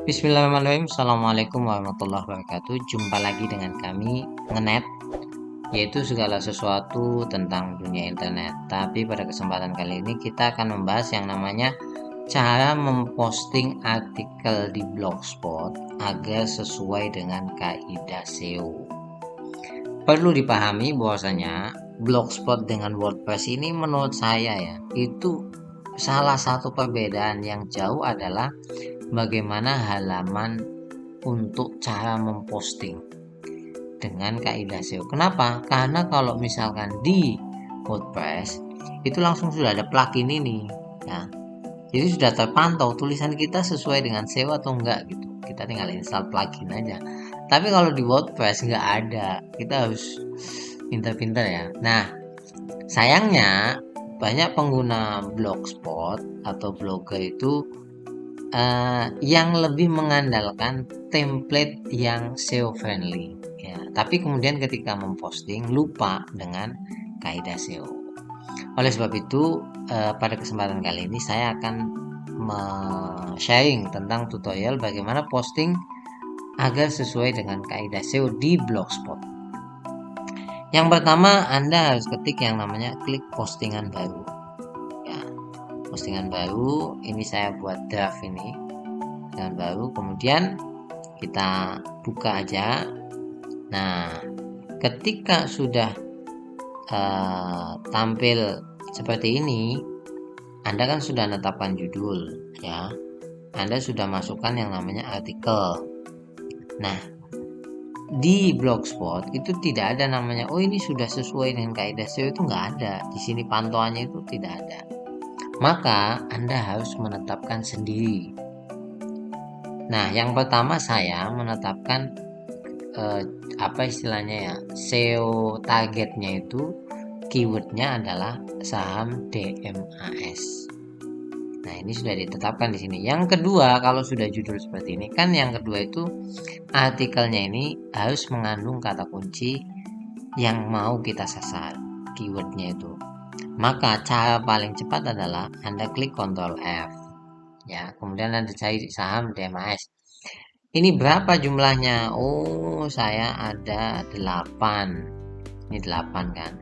Bismillahirrahmanirrahim. Assalamualaikum warahmatullahi wabarakatuh. Jumpa lagi dengan kami Ngenet, yaitu segala sesuatu tentang dunia internet. Tapi pada kesempatan kali ini kita akan membahas yang namanya cara memposting artikel di Blogspot agar sesuai dengan kaidah SEO. Perlu dipahami bahwasanya Blogspot dengan WordPress ini menurut saya ya, itu salah satu perbedaan yang jauh adalah bagaimana halaman untuk cara memposting dengan kaidah SEO. Kenapa? Karena kalau misalkan di WordPress itu langsung sudah ada plugin ini, ya. Jadi sudah terpantau tulisan kita sesuai dengan SEO atau enggak gitu. Kita tinggal install plugin aja. Tapi kalau di WordPress nggak ada, kita harus pintar-pintar ya. Nah, sayangnya banyak pengguna Blogspot atau blogger itu yang lebih mengandalkan template yang SEO friendly ya, tapi kemudian ketika memposting lupa dengan kaidah SEO. Oleh sebab itu pada kesempatan kali ini saya akan sharing tentang tutorial bagaimana posting agar sesuai dengan kaidah SEO di Blogspot. Yang pertama, Anda harus ketik yang namanya klik postingan baru ya. Postingan baru ini saya buat draft ini postingan baru, kemudian kita buka aja. Nah, ketika sudah tampil seperti ini, Anda kan sudah menetapkan judul ya. Anda sudah masukkan yang namanya artikel. Nah, di Blogspot itu tidak ada namanya oh ini sudah sesuai dengan kaidah SEO, itu nggak ada. Di sini pantauannya itu tidak ada. Maka Anda harus menetapkan sendiri. Nah, yang pertama saya menetapkan apa istilahnya ya, SEO targetnya itu keywordnya adalah saham DMAS. Nah, ini sudah ditetapkan di sini. Yang kedua, kalau sudah judul seperti ini kan, yang kedua itu artikelnya ini harus mengandung kata kunci yang mau kita sasar, keywordnya itu. Maka cara paling cepat adalah Anda klik Ctrl F ya, kemudian Anda cari saham DMAS. Ini berapa jumlahnya? Oh, saya ada 8. Ini 8 kan.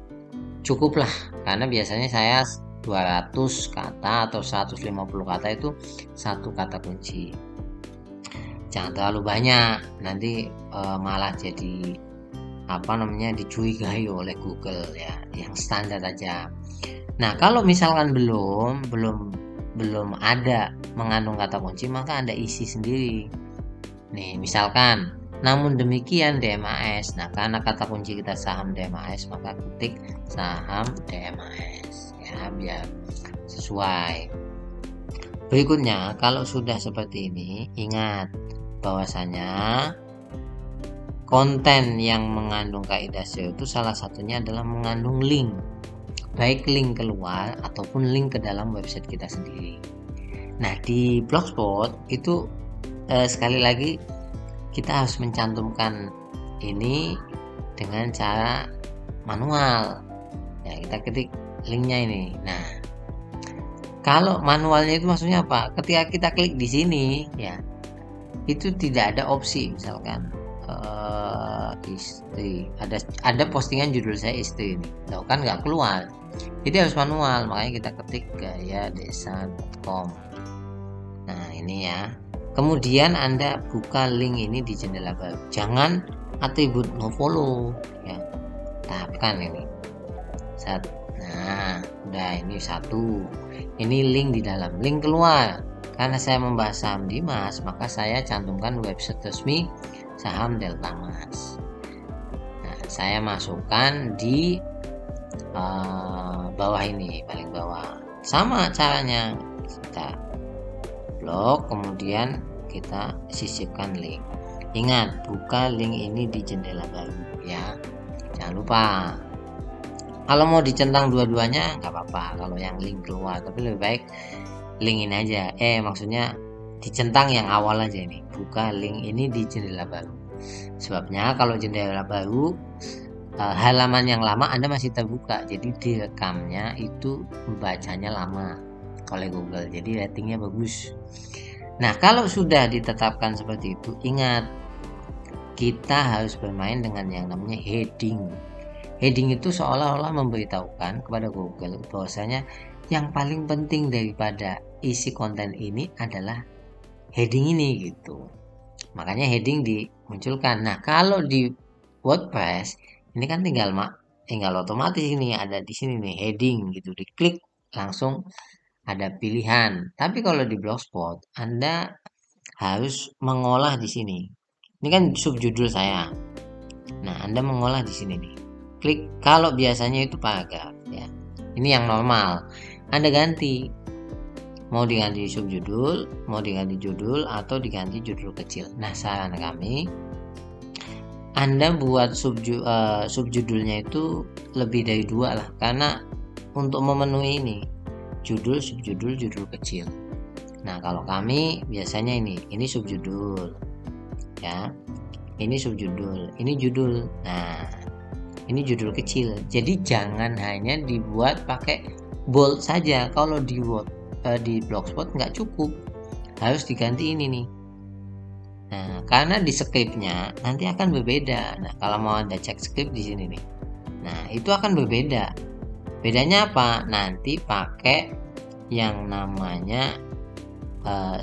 Cukup lah, karena biasanya saya 200 kata atau 150 kata itu satu kata kunci. Jangan terlalu banyak, nanti malah jadi apa namanya dicurigai oleh Google ya. Yang standar aja. Nah, kalau misalkan belum ada mengandung kata kunci, maka Anda isi sendiri. Nih, misalkan, namun demikian DMAS. Nah, karena kata kunci kita saham DMAS, maka ketik saham DMAS ya, biar sesuai. Berikutnya, kalau sudah seperti ini, ingat bahwasanya konten yang mengandung kaidah SEO itu salah satunya adalah mengandung link, baik link keluar ataupun link ke dalam website kita sendiri. Nah, di Blogspot itu sekali lagi kita harus mencantumkan ini dengan cara manual ya, kita ketik linknya ini. Nah, kalau manualnya itu maksudnya apa? Ketika kita klik di sini ya, itu tidak ada opsi misalkan istri, ada postingan judul saya istri ini, loh kan nggak keluar, jadi harus manual. Makanya kita ketik gayadesa.com. Nah, ini ya. Kemudian Anda buka link ini di jendela baru. Jangan atribut nofollow ya. Tekan ini. Nah, udah, ini satu. Ini link di dalam, link keluar. Karena saya membahas saham Dimas, maka saya cantumkan website resmi saham Delta Mas. Nah, saya masukkan di bawah ini, paling bawah. Sama caranya. Kita blok, kemudian kita sisipkan link. Ingat, buka link ini di jendela baru ya, jangan lupa. Kalau mau dicentang dua-duanya nggak apa-apa kalau yang link keluar, tapi lebih baik link ini aja, maksudnya dicentang yang awal aja. Ini buka link ini di jendela baru. Sebabnya kalau jendela baru halaman yang lama Anda masih terbuka, jadi direkamnya itu bacanya lama oleh Google, jadi ratingnya bagus. Nah, kalau sudah ditetapkan seperti itu, ingat kita harus bermain dengan yang namanya heading. Heading itu seolah-olah memberitahukan kepada Google bahwasanya yang paling penting daripada isi konten ini adalah heading ini gitu. Makanya heading dimunculkan. Nah, kalau di WordPress ini kan tinggal otomatis ini ada di sini nih heading gitu, diklik langsung ada pilihan. Tapi kalau di Blogspot Anda harus mengolah di sini. Ini kan subjudul saya. Nah, Anda mengolah di sini nih. Klik kalau biasanya itu paragraf ya. Ini yang normal. Anda ganti. Mau diganti subjudul, mau diganti judul atau diganti judul kecil. Nah, saran kami Anda buat subjudulnya itu lebih dari 2 lah, karena untuk memenuhi ini judul, subjudul, judul kecil. Nah, kalau kami biasanya ini subjudul ya, ini subjudul, ini judul. Nah, ini judul kecil. Jadi jangan hanya dibuat pakai bold saja. Kalau di Blogspot nggak cukup, harus diganti ini nih. Nah, karena di scriptnya nanti akan berbeda. Nah, kalau mau Anda cek script di sini nih. Nah, itu akan berbeda. Bedanya apa? Nanti pakai yang namanya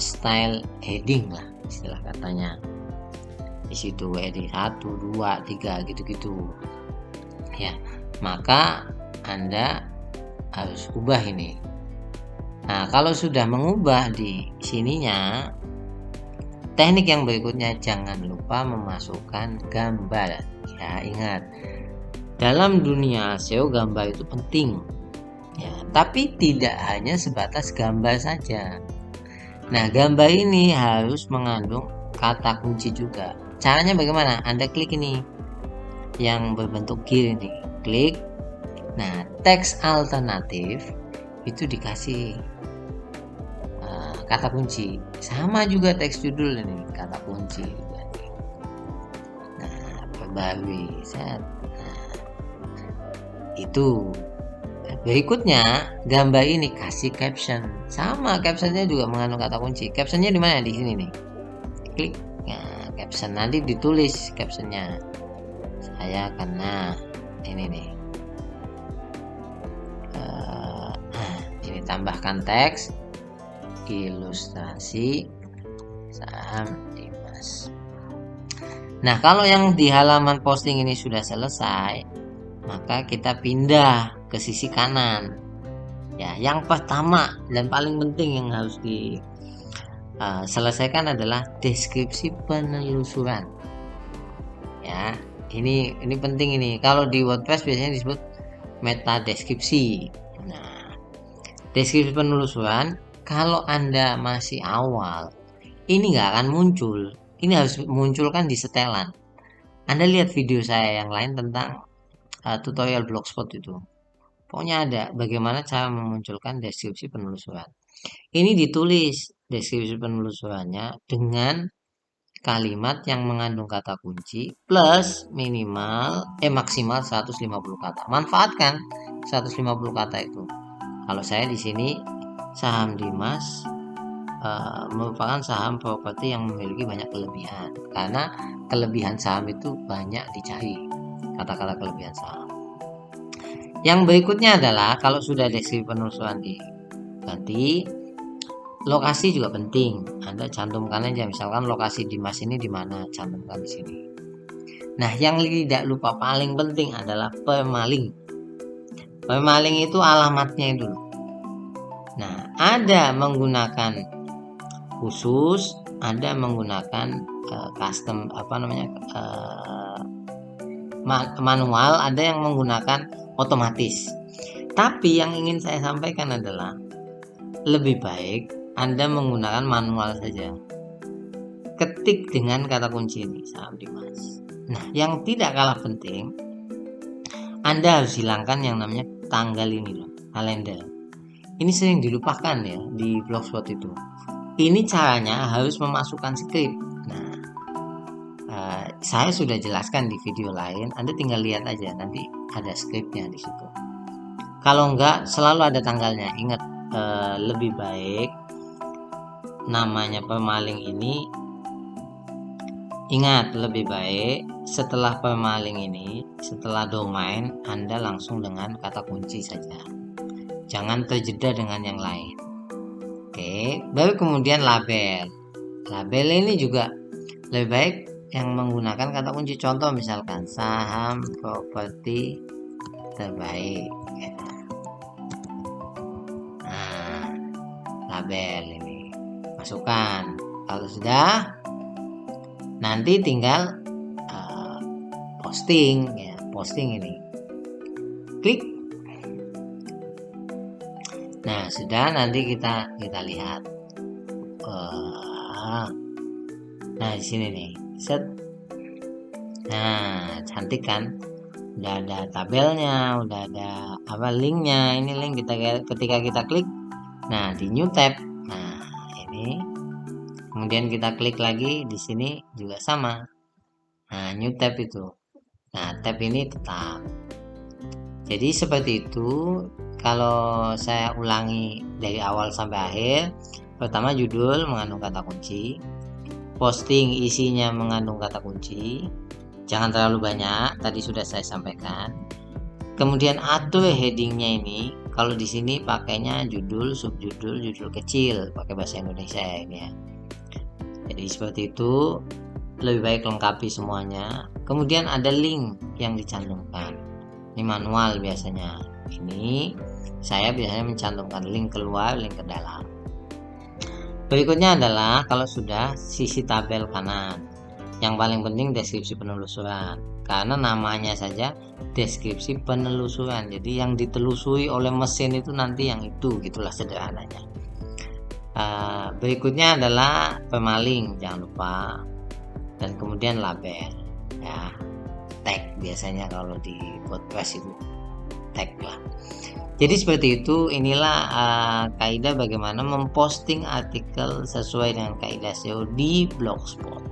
style heading lah, istilah katanya. Di situ heading 1, 2, 3 gitu-gitu. Ya, maka Anda harus ubah ini. Nah, kalau sudah mengubah di sininya, teknik yang berikutnya jangan lupa memasukkan gambar. Ya, ingat, dalam dunia SEO gambar itu penting. Ya, tapi tidak hanya sebatas gambar saja. Nah, gambar ini harus mengandung kata kunci juga. Caranya bagaimana? Anda klik ini yang berbentuk gear ini, klik. Nah, teks alternatif itu dikasih kata kunci. Sama juga teks judul ini, kata kunci. Nah, perbarui. Nah, itu. Berikutnya, gambar ini kasih caption. Sama, captionnya juga mengandung kata kunci. Captionnya di mana? Di sini nih. Klik. Nah, caption nanti ditulis captionnya. Saya kena ini nih. Ini tambahkan teks, ilustrasi saham Dimas. Nah, kalau yang di halaman posting ini sudah selesai, maka kita pindah ke sisi kanan. Ya, yang pertama dan paling penting yang harus diselesaikan adalah deskripsi penelusuran. Ya, ini penting ini. Kalau di WordPress biasanya disebut meta deskripsi. Nah, deskripsi penelusuran kalau Anda masih awal, ini nggak akan muncul. Ini harus munculkan di setelan. Anda lihat video saya yang lain tentang tutorial Blogspot itu. Pokoknya ada bagaimana cara memunculkan deskripsi penelusuran. Ini ditulis deskripsi penelusurannya dengan kalimat yang mengandung kata kunci plus maksimal 150 kata. Manfaatkan 150 kata itu. Kalau saya di sini saham Dimas merupakan saham properti yang memiliki banyak kelebihan, karena kelebihan saham itu banyak dicari, kata-kata kelebihan saham. Yang berikutnya adalah kalau sudah deskripsi penelusuran diganti, lokasi juga penting. Anda cantumkan aja, misalkan lokasi Dimas ini di mana, cantumkan di sini. Nah, yang tidak lupa paling penting adalah permalink. Permalink itu alamatnya itu. Nah, ada menggunakan khusus, ada menggunakan custom manual, ada yang menggunakan otomatis. Tapi yang ingin saya sampaikan adalah lebih baik Anda menggunakan manual saja. Ketik dengan kata kunci ini saham Dimas. Nah, yang tidak kalah penting, Anda harus hilangkan yang namanya tanggal ini loh, kalender. Ini sering dilupakan ya di Blogspot itu. Ini caranya harus memasukkan skrip. Nah, saya sudah jelaskan di video lain. Anda tinggal lihat aja, nanti ada skripnya di situ. Kalau enggak, selalu ada tanggalnya. Ingat, lebih baik namanya pemaling ini, ingat lebih baik setelah pemaling ini, setelah domain, Anda langsung dengan kata kunci saja. Jangan terjeda dengan yang lain. Oke, baru kemudian label. Label ini juga lebih baik yang menggunakan kata kunci. Contoh misalkan saham properti terbaik. Nah, label ini masukkan. Kalau sudah, nanti tinggal posting ya, posting ini. Klik. Nah, sudah, nanti kita lihat. Nah, di sini nih. Set. Nah, cantik kan? Udah ada tabelnya, udah ada linknya. Ini link ketika kita klik. Nah, di new tab. Nah, ini. Kemudian kita klik lagi di sini juga sama. Nah, new tab itu. Nah, tab ini tetap. Jadi seperti itu. Kalau saya ulangi dari awal sampai akhir, pertama judul mengandung kata kunci, posting isinya mengandung kata kunci, jangan terlalu banyak, tadi sudah saya sampaikan. Kemudian atur headingnya ini, kalau di sini pakainya judul, subjudul, judul kecil, pakai bahasa Indonesia ini ya. Jadi seperti itu, lebih baik lengkapi semuanya. Kemudian ada link yang dicantumkan, ini manual biasanya. Ini saya biasanya mencantumkan link keluar, link ke dalam. Berikutnya adalah kalau sudah sisi tabel kanan. Yang paling penting deskripsi penelusuran, karena namanya saja deskripsi penelusuran. Jadi yang ditelusuri oleh mesin itu nanti yang itu, gitulah sederhananya. Berikutnya adalah pemaling, jangan lupa, dan kemudian label ya, tag biasanya kalau di WordPress itu tag lah. Jadi seperti itu. Inilah kaidah bagaimana memposting artikel sesuai dengan kaidah SEO di Blogspot.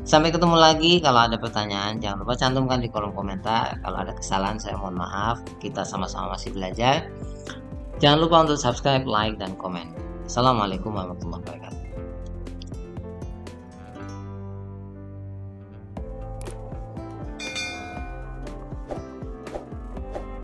Sampai ketemu lagi. Kalau ada pertanyaan jangan lupa cantumkan di kolom komentar. Kalau ada kesalahan saya mohon maaf. Kita sama-sama masih belajar. Jangan lupa untuk subscribe, like, dan komen. Assalamualaikum warahmatullahi wabarakatuh.